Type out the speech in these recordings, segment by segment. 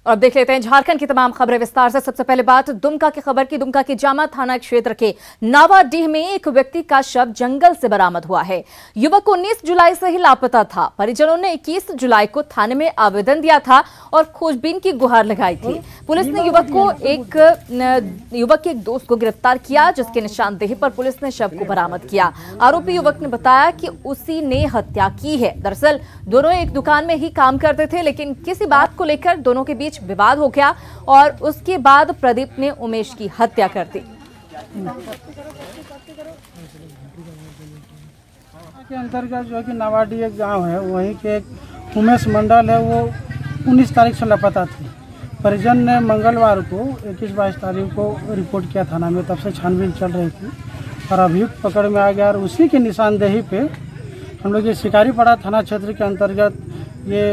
और अब देख लेते हैं झारखंड की तमाम खबरें विस्तार से। सबसे पहले बात दुमका की खबर की। दुमका की जामा थाना क्षेत्र के नावाडीह में एक व्यक्ति का शव जंगल से बरामद हुआ है। युवक 19 जुलाई से ही लापता था। परिजनों ने 21 जुलाई को थाने में आवेदन दिया था और खोजबीन की गुहार लगाई थी। पुलिस ने युवक के एक दोस्त को गिरफ्तार किया, जिसके निशानदेही पर पुलिस ने शव को बरामद किया। आरोपी युवक ने बताया कि उसी ने हत्या की है। दरअसल दोनों एक दुकान में ही काम करते थे, लेकिन किसी बात को लेकर दोनों के बीच विवाद हो गया और उसके बाद प्रदीप ने उमेश की हत्या कर दी। के अंतर्गत जो है कि नावाडीह एक गांव है, वहीं के एक उमेश मंडल है, वो 19 तारीख से लापता थी। परिजन ने मंगलवार को 21-22 तारीख को रिपोर्ट किया थाना में। तब से छानबीन चल रही थी और अभियुक्त पकड़ में आ गया और उसी की निशानदेही पे हम लोग ये शिकारीपाड़ा थाना क्षेत्र के अंतर्गत ये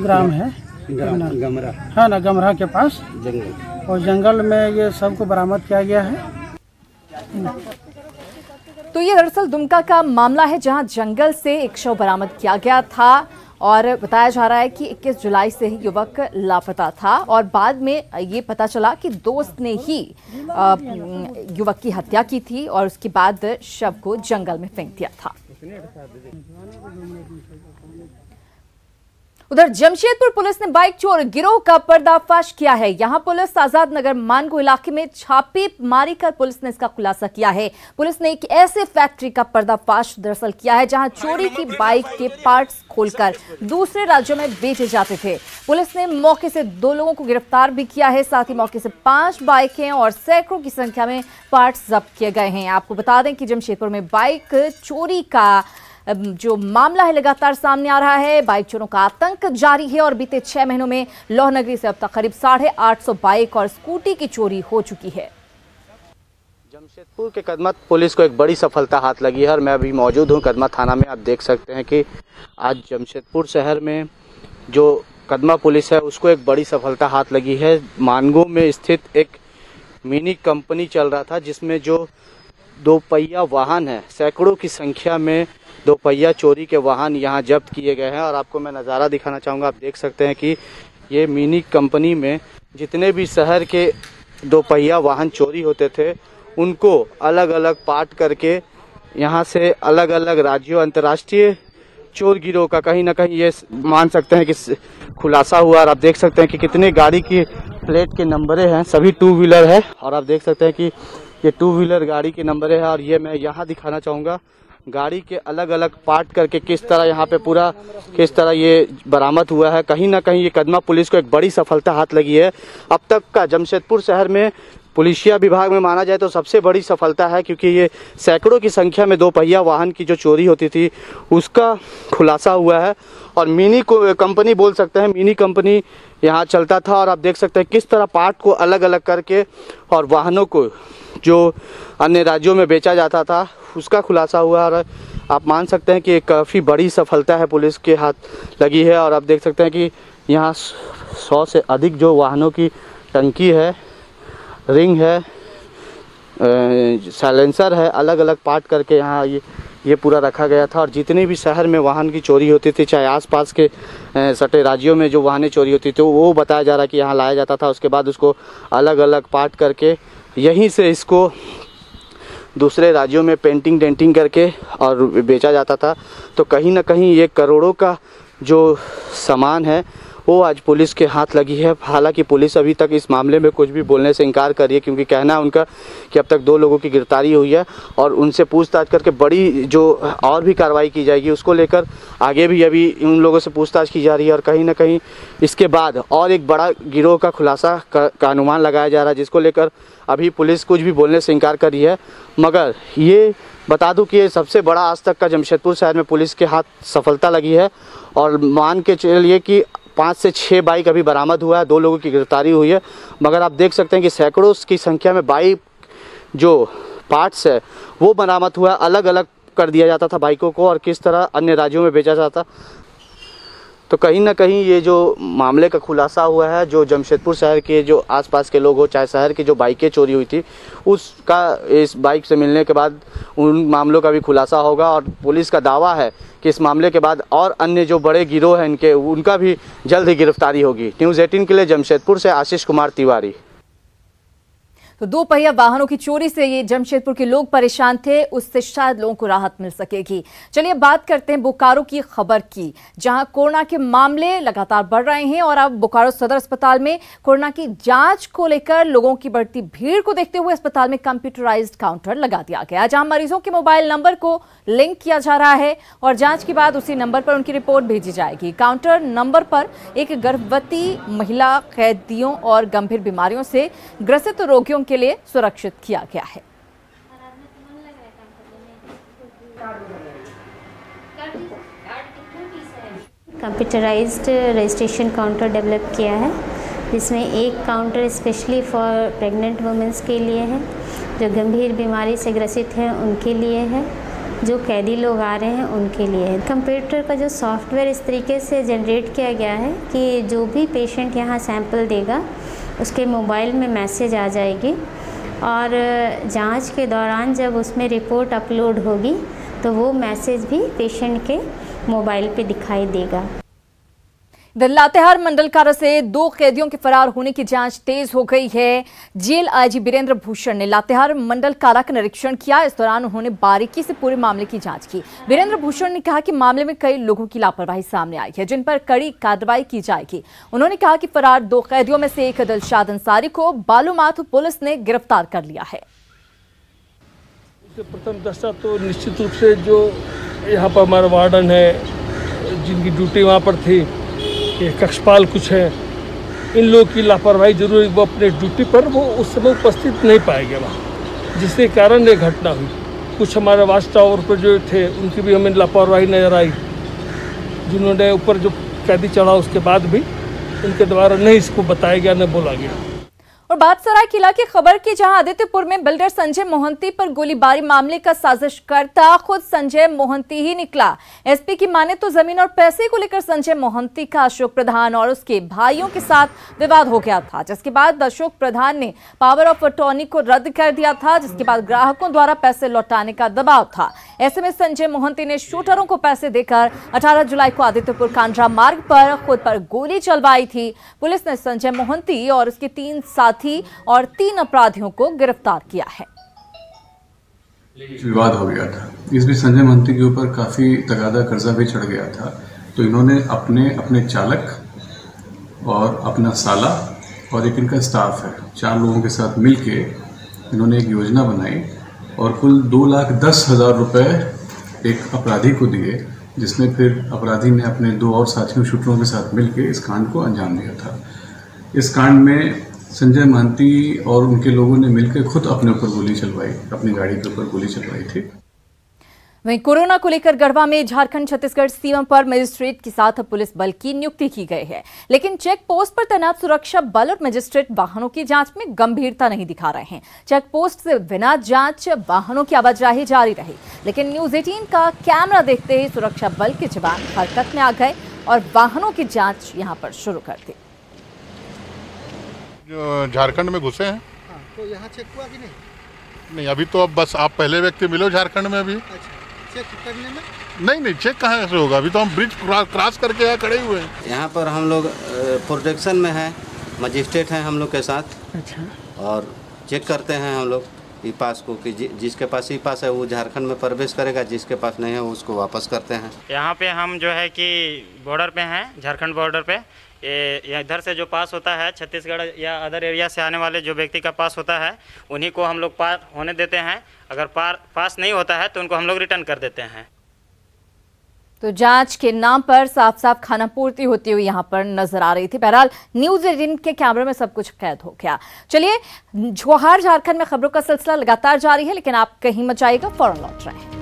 ग्राम है गमरा, है ना, गमरा के पास जंगल, और जंगल में ये सब को बरामद किया गया है। तो ये दरअसल दुमका का मामला है, जहां जंगल से एक शव बरामद किया गया था और बताया जा रहा है कि 21 जुलाई से ही युवक लापता था और बाद में ये पता चला कि दोस्त ने ही युवक की हत्या की थी और उसके बाद शव को जंगल में फेंक दिया था। उधर जमशेदपुर पुलिस ने बाइक चोर गिरोह का पर्दाफाश किया है। यहां पुलिस आजाद नगर मानगो इलाके में छापेमारी कर पुलिस ने इसका खुलासा किया है। पुलिस ने एक ऐसे फैक्ट्री का पर्दाफाश दरअसल किया है जहां चोरी की बाइक के पार्ट्स खोलकर दूसरे राज्यों में बेचे जाते थे। पुलिस ने मौके से 2 लोगों को गिरफ्तार भी किया है। साथ ही मौके से 5 बाइकें और सैकड़ों की संख्या में पार्ट्स जब्त किए गए हैं। आपको बता दें कि जमशेदपुर में बाइक चोरी का जो मामला है लगातार सामने आ रहा है। बाइक चोरों का आतंक जारी है और बीते 6 महीनों में लोहनगरी से अब तक करीब 850 बाइक और स्कूटी की चोरी हो चुकी है। जमशेदपुर के कदमा पुलिस को एक बड़ी सफलता हाथ लगी है और मैं अभी मौजूद हूं कदमा थाना में। आप देख सकते हैं कि आज जमशेदपुर शहर में जो कदमा पुलिस है उसको एक बड़ी सफलता हाथ लगी है। मानगो में स्थित एक मिनी कंपनी चल रहा था जिसमें जो 2 पहिया वाहन है, सैकड़ों की संख्या में 2 पहिया चोरी के वाहन यहां जब्त किए गए हैं। और आपको मैं नज़ारा दिखाना चाहूँगा। आप देख सकते हैं कि ये मिनी कंपनी में जितने भी शहर के 2 पहिया वाहन चोरी होते थे उनको अलग अलग पार्ट करके यहां से अलग अलग राज्यों अंतर्राष्ट्रीय चोर गिरोह का कहीं ना कहीं ये मान सकते हैं कि खुलासा हुआ। और आप देख सकते हैं कि कितने गाड़ी की प्लेट के नंबरें हैं, सभी 2 व्हीलर है। और आप देख सकते हैं कि ये 2 व्हीलर गाड़ी के नंबर है। और ये मैं यहाँ दिखाना चाहूँगा गाड़ी के अलग अलग पार्ट करके किस तरह यहाँ पे पूरा किस तरह ये बरामद हुआ है। कहीं ना कहीं ये कदमा पुलिस को एक बड़ी सफलता हाथ लगी है। अब तक का जमशेदपुर शहर में पुलिसिया विभाग में माना जाए तो सबसे बड़ी सफलता है, क्योंकि ये सैकड़ों की संख्या में 2 पहिया वाहन की जो चोरी होती थी उसका खुलासा हुआ है। और मिनी कंपनी बोल सकते हैं, मिनी कंपनी यहाँ चलता था। और आप देख सकते हैं किस तरह पार्ट को अलग अलग करके और वाहनों को जो अन्य राज्यों में बेचा जाता था उसका खुलासा हुआ। और आप मान सकते हैं कि एक काफ़ी बड़ी सफलता है पुलिस के हाथ लगी है। और आप देख सकते हैं कि यहाँ 100 से अधिक जो वाहनों की टंकी है, रिंग है, साइलेंसर है, अलग अलग पार्ट करके यहाँ ये पूरा रखा गया था। और जितने भी शहर में वाहन की चोरी होती थी, चाहे आसपास के सटे राज्यों में जो वाहनें चोरी होती थी, वो बताया जा रहा है कि यहाँ लाया जाता था। उसके बाद उसको अलग अलग पार्ट करके यहीं से इसको दूसरे राज्यों में पेंटिंग डेंटिंग करके और बेचा जाता था। तो कहीं ना कहीं ये करोड़ों का जो सामान है वो आज पुलिस के हाथ लगी है। हालांकि पुलिस अभी तक इस मामले में कुछ भी बोलने से इनकार कर रही है, क्योंकि कहना है उनका कि अब तक 2 लोगों की गिरफ्तारी हुई है और उनसे पूछताछ करके बड़ी जो और भी कार्रवाई की जाएगी उसको लेकर आगे भी अभी उन लोगों से पूछताछ की जा रही है। और कहीं ना कहीं इसके बाद और एक बड़ा गिरोह का खुलासा का अनुमान लगाया जा रहा है, जिसको लेकर अभी पुलिस कुछ भी बोलने से इनकार कर रही है। मगर ये बता दूं कि ये सबसे बड़ा आज तक का जमशेदपुर शहर में पुलिस के हाथ सफलता लगी है। और मान के चलिए कि 5 से 6 बाइक अभी बरामद हुआ है, 2 लोगों की गिरफ्तारी हुई है। मगर आप देख सकते हैं कि सैकड़ों की संख्या में बाइक जो पार्ट्स है वो बरामद हुआ है। अलग अलग कर दिया जाता था बाइकों को और किस तरह अन्य राज्यों में बेचा जाता। तो कहीं ना कहीं ये जो मामले का खुलासा हुआ है, जो जमशेदपुर शहर के जो आसपास के लोग हो, चाहे शहर की जो बाइकें चोरी हुई थी उसका इस बाइक से मिलने के बाद उन मामलों का भी खुलासा होगा। और पुलिस का दावा है कि इस मामले के बाद और अन्य जो बड़े गिरोह हैं इनके, उनका भी जल्द ही गिरफ्तारी होगी। न्यूज़ 18 के लिए जमशेदपुर से आशीष कुमार तिवारी। तो दो पहिया वाहनों की चोरी से ये जमशेदपुर के लोग परेशान थे, उससे शायद लोगों को राहत मिल सकेगी। चलिए बात करते हैं बोकारो की खबर की, जहां कोरोना के मामले लगातार बढ़ रहे हैं और अब बोकारो सदर अस्पताल में कोरोना की जांच को लेकर लोगों की बढ़ती भीड़ को देखते हुए अस्पताल में कंप्यूटराइज्ड काउंटर लगा दिया गया, जहां मरीजों के मोबाइल नंबर को लिंक किया जा रहा है और जांच के बाद उसी नंबर पर उनकी रिपोर्ट भेजी जाएगी। काउंटर नंबर पर एक गर्भवती महिला, कैदियों और गंभीर बीमारियों से ग्रसित रोगियों के लिए सुरक्षित किया गया है। कंप्यूटराइज्ड रजिस्ट्रेशन काउंटर डेवलप किया है, जिसमें एक counter specially for pregnant women's के लिए है, जो गंभीर बीमारी से ग्रसित हैं उनके लिए है, जो कैदी लोग आ रहे हैं उनके लिए है। कंप्यूटर का जो सॉफ्टवेयर इस तरीके से जनरेट किया गया है कि जो भी पेशेंट यहाँ सैंपल देगा उसके मोबाइल में मैसेज आ जाएगी और जांच के दौरान जब उसमें रिपोर्ट अपलोड होगी तो वो मैसेज भी पेशेंट के मोबाइल पे दिखाई देगा। लातेहार मंडल कारा से 2 कैदियों के फरार होने की जांच तेज हो गई है। जेल आईजी वीरेंद्र भूषण ने लातेहार मंडल कारा का निरीक्षण किया। इस दौरान उन्होंने बारीकी से पूरे मामले की जांच की। वीरेंद्र भूषण ने कहा कि मामले में कई लोगों की लापरवाही सामने आई है, जिन पर कड़ी कार्रवाई की जाएगी। उन्होंने कहा कि फरार 2 कैदियों में से एक दिलशाद अंसारी को बालूमाथ पुलिस ने गिरफ्तार कर लिया है। प्रथम दृष्टया तो निश्चित रूप से जो यहाँ पर हमारा वार्डन है, जिनकी ड्यूटी वहाँ पर थी, ये कक्षपाल कुछ है, इन लोगों की लापरवाही जरूर, वो अपने ड्यूटी पर वो उस समय उपस्थित नहीं पाए गए वहाँ, जिसके कारण ये घटना हुई। कुछ हमारे वाच टावर पर जो थे उनकी भी हमें लापरवाही नजर आई, जिन्होंने ऊपर जो कैदी चढ़ा उसके बाद भी उनके द्वारा नहीं इसको बताया गया, न बोला गया। और बात सरायकेला की खबर की, जहां आदित्यपुर में बिल्डर संजय मोहंती पर गोलीबारी मामले का साजिशकर्ता खुद संजय मोहंती ही निकला। एसपी की माने तो जमीन और पैसे को लेकर संजय मोहंती का अशोक प्रधान और उसके भाइयों के साथ विवाद हो गया था, जिसके बाद अशोक प्रधान ने पावर ऑफ अटॉर्नी को रद्द कर दिया था, जिसके बाद ग्राहकों द्वारा पैसे लौटाने का दबाव था। ऐसे में संजय मोहंती ने शूटरों को पैसे देकर 18 जुलाई को आदित्यपुर कांड्रा मार्ग पर खुद पर गोली चलवाई थी। पुलिस ने संजय मोहंती और उसके 3 साथी और 3 अपराधियों को गिरफ्तार किया है। विवाद हो गया था, इस बीच संजय मोहंती के ऊपर काफी तगादा कर्जा भी चढ़ गया था, तो इन्होंने अपने चालक और अपना साला और एक इनका स्टाफ है, 4 लोगों के साथ मिलके इन्होंने एक योजना बनाई और कुल 2,10,000 रुपए एक अपराधी को दिए, जिसने फिर अपराधी ने अपने 2 और साथियों शूटरों के साथ मिलके इस कांड को अंजाम दिया था। इस कांड में संजय मोहंती और उनके लोगों ने मिलकर खुद अपने ऊपर गोली चलवाई, अपनी गाड़ी के ऊपर गोली चलवाई थी। वहीं कोरोना को लेकर गढ़वा में झारखंड छत्तीसगढ़ सीमा पर मजिस्ट्रेट के साथ पुलिस बल की नियुक्ति की गई है, लेकिन चेक पोस्ट पर तैनात सुरक्षा बल और मजिस्ट्रेट वाहनों की जांच में गंभीरता नहीं दिखा रहे हैं। चेक पोस्ट से बिना जांच वाहनों की आवाजाही जारी रही, लेकिन न्यूज़ 18 का कैमरा देखते ही सुरक्षा बल के जवान हरकत में आ गए और वाहनों की जाँच यहाँ पर शुरू कर दी। झारखंड में घुसे हैं, तो यहाँ चेक हुआ कि नहीं? नहीं, अभी तो अब बस आप पहले व्यक्ति मिलो झारखंड में अभी। अच्छा, चेक करने में नहीं, चेक कहाँ से होगा, अभी तो हम ब्रिज क्रॉस करके यहाँ खड़े हुए हैं। यहाँ पर हम लोग प्रोटेक्शन में हैं, मजिस्ट्रेट हैं हम लोग के साथ। अच्छा। और चेक करते हैं हम लोग ई पास को कि जिसके पास ई पास है वो झारखंड में प्रवेश करेगा, जिसके पास नहीं है उसको वापस करते हैं। यहाँ पे हम जो है कि बॉर्डर पे हैं, झारखंड बॉर्डर पे। ये इधर से जो पास होता है छत्तीसगढ़ या अदर एरिया से आने वाले जो व्यक्ति का पास होता है उन्हीं को हम लोग पार होने देते हैं। अगर पास नहीं होता है तो उनको हम लोग रिटर्न कर देते हैं। तो जांच के नाम पर साफ साफ खाना पूर्ति होती हुई यहाँ पर नजर आ रही थी। बहरहाल न्यूज़ 18 के कैमरे में सब कुछ कैद हो गया। चलिए, जोहार झारखंड में खबरों का सिलसिला लगातार जारी है, लेकिन आप कहीं मत जाइएगा, फौरन लौट रहे हैं।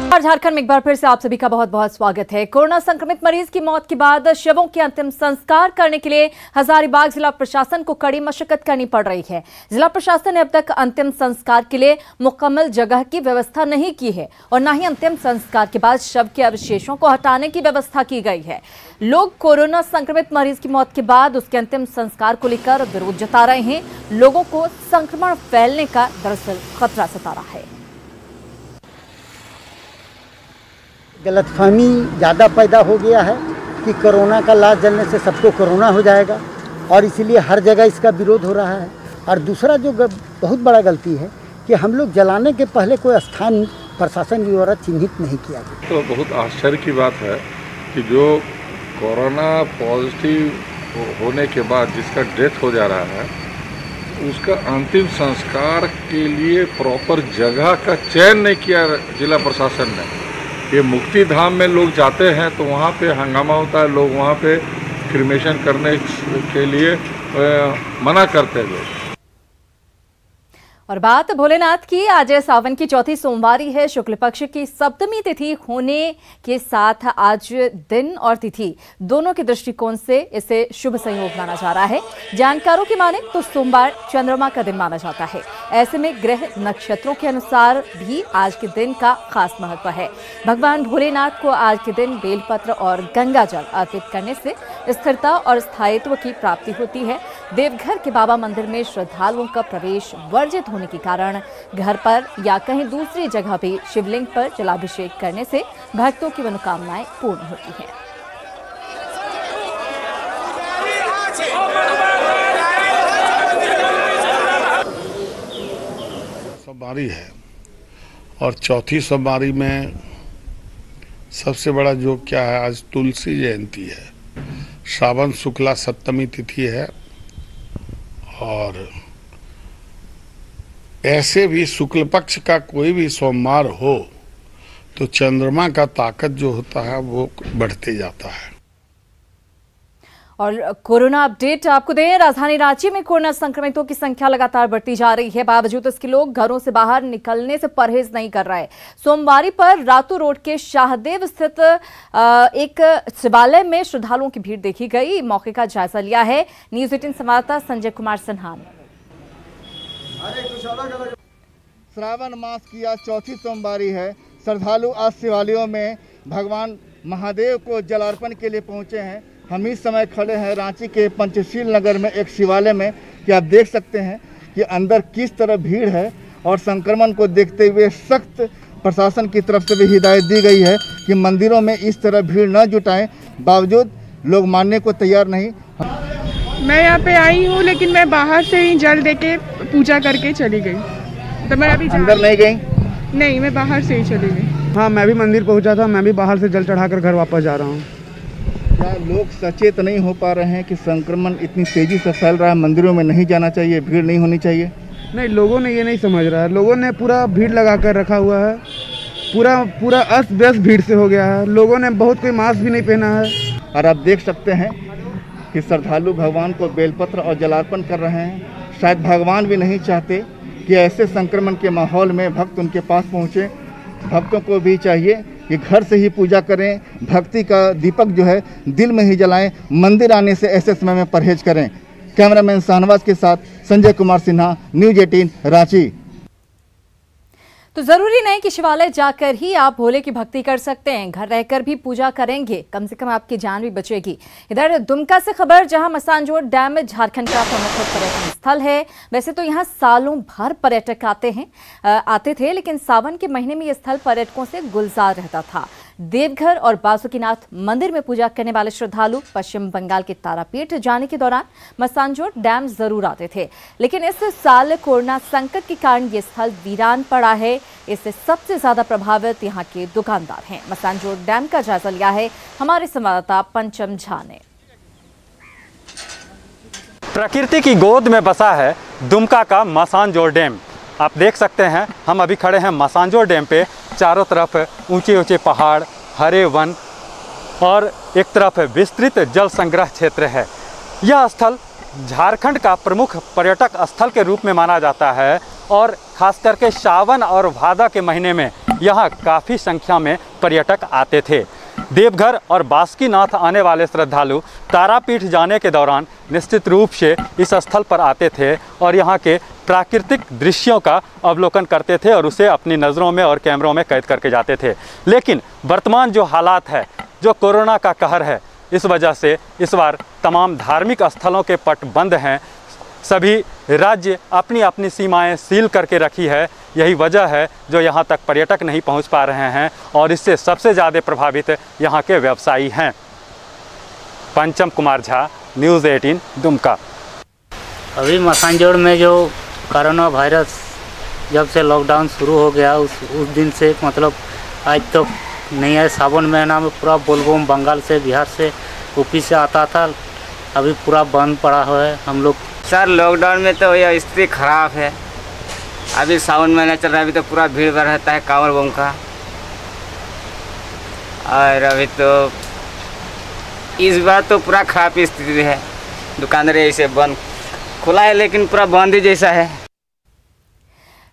झारखंड में एक बार फिर से आप सभी का बहुत बहुत स्वागत है। कोरोना संक्रमित मरीज की मौत के बाद शवों के अंतिम संस्कार करने के लिए हजारीबाग जिला प्रशासन को कड़ी मशक्कत करनी पड़ रही है। जिला प्रशासन ने अब तक अंतिम संस्कार के लिए मुकम्मल जगह की व्यवस्था नहीं की है और न ही अंतिम संस्कार के बाद शव के अवशेषों को हटाने की व्यवस्था की गई है। लोग कोरोना संक्रमित मरीज की मौत के बाद उसके अंतिम संस्कार को लेकर विरोध जता रहे हैं। लोगों को संक्रमण फैलने का दरअसल खतरा सता रहा है। गलतफहमी ज़्यादा पैदा हो गया है कि कोरोना का लाश जलने से सबको कोरोना हो जाएगा और इसीलिए हर जगह इसका विरोध हो रहा है। और दूसरा जो बहुत बड़ा गलती है कि हम लोग जलाने के पहले कोई स्थान प्रशासन द्वारा चिन्हित नहीं किया गया। तो बहुत आश्चर्य की बात है कि जो कोरोना पॉजिटिव होने के बाद जिसका डेथ हो जा रहा है उसका अंतिम संस्कार के लिए प्रॉपर जगह का चयन नहीं किया जिला प्रशासन ने। ये मुक्ति धाम में लोग जाते हैं तो वहाँ पे हंगामा होता है, लोग वहाँ पे क्रिमेशन करने के लिए मना करते हैं लोग। और बात भोलेनाथ की, आज सावन की चौथी सोमवारी है। शुक्ल पक्ष की सप्तमी तिथि होने के साथ आज दिन और तिथि दोनों के दृष्टिकोण से इसे शुभ संयोग माना जा रहा है। जानकारों की माने तो सोमवार चंद्रमा का दिन माना जाता है। ऐसे में ग्रह नक्षत्रों के अनुसार भी आज के दिन का खास महत्व है। भगवान भोलेनाथ को आज के दिन बेलपत्र और गंगा जल अर्पित करने से स्थिरता और स्थायित्व की प्राप्ति होती है। देवघर के बाबा मंदिर में श्रद्धालुओं का प्रवेश वर्जित होने के कारण घर पर या कहीं दूसरी जगह भी शिवलिंग पर जलाभिषेक करने से भक्तों की मनोकामनाएं पूर्ण होती हैं। सोमवारी है और चौथी सोमवारी में सबसे बड़ा जोग क्या है, आज तुलसी जयंती है। श्रावण शुक्ला सप्तमी तिथि है और ऐसे भी शुक्ल पक्ष का कोई भी सोमवार हो तो चंद्रमा का ताकत जो होता है वो बढ़ते जाता है। और कोरोना अपडेट आपको दें, राजधानी रांची में कोरोना संक्रमितों की संख्या लगातार बढ़ती जा रही है। बावजूद इसके लोग घरों से बाहर निकलने से परहेज नहीं कर रहे। सोमवारी पर रातू रोड के शाहदेव स्थित एक शिवालय में श्रद्धालुओं की भीड़ देखी गई। मौके का जायजा लिया है न्यूज 18 संवाददाता संजय कुमार सिन्हा ने। श्रावण मास की आज चौथी सोमवारी है। श्रद्धालु आज शिवालयों में भगवान महादेव को जलार्पण के लिए पहुंचे हैं। हम इस समय खड़े हैं रांची के पंचशील नगर में एक शिवालय में कि आप देख सकते हैं कि अंदर किस तरह भीड़ है और संक्रमण को देखते हुए सख्त प्रशासन की तरफ से भी हिदायत दी गई है कि मंदिरों में इस तरह भीड़ न जुटाएं। बावजूद लोग मानने को तैयार नहीं। मैं यहाँ पे आई हूँ लेकिन मैं बाहर से ही जल देके पूजा करके चली गई। तो मैं अभी अंदर नहीं गई? नहीं, मैं बाहर से ही चली गई। हाँ, मैं भी मंदिर पहुँचा था, मैं भी बाहर से जल चढ़ाकर घर वापस जा रहा हूँ। क्या लोग सचेत नहीं हो पा रहे हैं कि संक्रमण इतनी तेजी से फैल रहा है, मंदिरों में नहीं जाना चाहिए, भीड़ नहीं होनी चाहिए? नहीं, लोगों ने ये नहीं समझ रहा है। लोगों ने पूरा भीड़ लगा कर रखा हुआ है, पूरा अस्त व्यस्त भीड़ से हो गया है। लोगों ने बहुत कोई मास्क भी नहीं पहना है। और आप देख सकते हैं कि श्रद्धालु भगवान को बेलपत्र और जलार्पण कर रहे हैं। शायद भगवान भी नहीं चाहते कि ऐसे संक्रमण के माहौल में भक्त उनके पास पहुँचे। भक्तों को भी चाहिए कि घर से ही पूजा करें, भक्ति का दीपक जो है दिल में ही जलाएं, मंदिर आने से ऐसे समय में परहेज करें। कैमरामैन शाहनवाज के साथ संजय कुमार सिन्हा, न्यूज 18 रांची। तो जरूरी नहीं कि शिवालय जाकर ही आप भोले की भक्ति कर सकते हैं, घर रहकर भी पूजा करेंगे, कम से कम आपकी जान भी बचेगी। इधर दुमका से खबर, जहां मसानजोर डैम झारखंड का प्रमुख पर्यटन स्थल है। वैसे तो यहां सालों भर पर्यटक आते थे, लेकिन सावन के महीने में यह स्थल पर्यटकों से गुलजार रहता था। देवघर और बासुकीनाथ मंदिर में पूजा करने वाले श्रद्धालु पश्चिम बंगाल के तारापीठ जाने के दौरान मसानजोर डैम जरूर आते थे, लेकिन इस साल कोरोना संकट के कारण ये स्थल वीरान पड़ा है। इससे सबसे ज्यादा प्रभावित यहाँ के दुकानदार हैं। मसानजोर डैम का जायजा लिया है हमारे संवाददाता पंचम झा ने। प्रकृति की गोद में बसा है दुमका का मसानजोर डैम। आप देख सकते हैं, हम अभी खड़े हैं मसानजोर डैम पे। चारों तरफ ऊंचे ऊंचे पहाड़, हरे वन और एक तरफ विस्तृत जल संग्रह क्षेत्र है। यह स्थल झारखंड का प्रमुख पर्यटक स्थल के रूप में माना जाता है और खास करके सावन और भादा के महीने में यहाँ काफ़ी संख्या में पर्यटक आते थे। देवघर और बासुकीनाथ आने वाले श्रद्धालु तारापीठ जाने के दौरान निश्चित रूप से इस स्थल पर आते थे और यहाँ के प्राकृतिक दृश्यों का अवलोकन करते थे और उसे अपनी नज़रों में और कैमरों में कैद करके जाते थे। लेकिन वर्तमान जो हालात है, जो कोरोना का कहर है, इस वजह से इस बार तमाम धार्मिक स्थलों के पट बंद हैं। सभी राज्य अपनी अपनी सीमाएं सील करके रखी है। यही वजह है जो यहाँ तक पर्यटक नहीं पहुँच पा रहे हैं और इससे सबसे ज़्यादा प्रभावित यहाँ के व्यवसायी हैं। पंचम कुमार झा, न्यूज़ 18 दुमका। अभी मसानजोड़ में जो कोरोना वायरस जब से लॉकडाउन शुरू हो गया उस दिन से मतलब आज तक नहीं है। सावन महीना में पूरा बोलबम बंगाल से, बिहार से, यूपी से आता था, अभी पूरा बंद पड़ा हुआ है। हम लोग सर लॉकडाउन में तो यह स्थिति खराब है। अभी सावन महीना चल रहा है, अभी तो पूरा भीड़ भाड़ रहता है कांवड़ बम का। और अभी तो इस बार तो पूरा खराब स्थिति है। दुकानदार ऐसे बंद, खुला है लेकिन पूरा बंद ही जैसा है।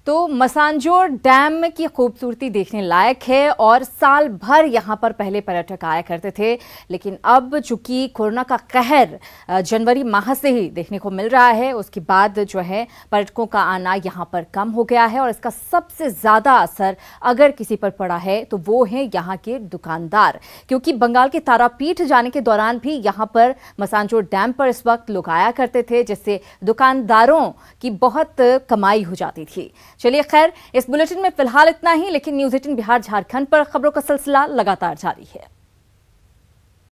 तो मसानजोड़ डैम की खूबसूरती देखने लायक है और साल भर यहाँ पर पहले पर्यटक आया करते थे, लेकिन अब चूंकि कोरोना का कहर जनवरी माह से ही देखने को मिल रहा है, उसके बाद जो है पर्यटकों का आना यहाँ पर कम हो गया है और इसका सबसे ज़्यादा असर अगर किसी पर पड़ा है तो वो है यहाँ के दुकानदार, क्योंकि बंगाल के तारापीठ जाने के दौरान भी यहाँ पर मसानजोड़ डैम पर इस वक्त लोग आया करते थे, जिससे दुकानदारों की बहुत कमाई हो जाती थी। चलिए खैर, इस बुलेटिन में फिलहाल इतना ही, लेकिन न्यूज़ 18 बिहार झारखंड पर खबरों का सिलसिला लगातार जारी है।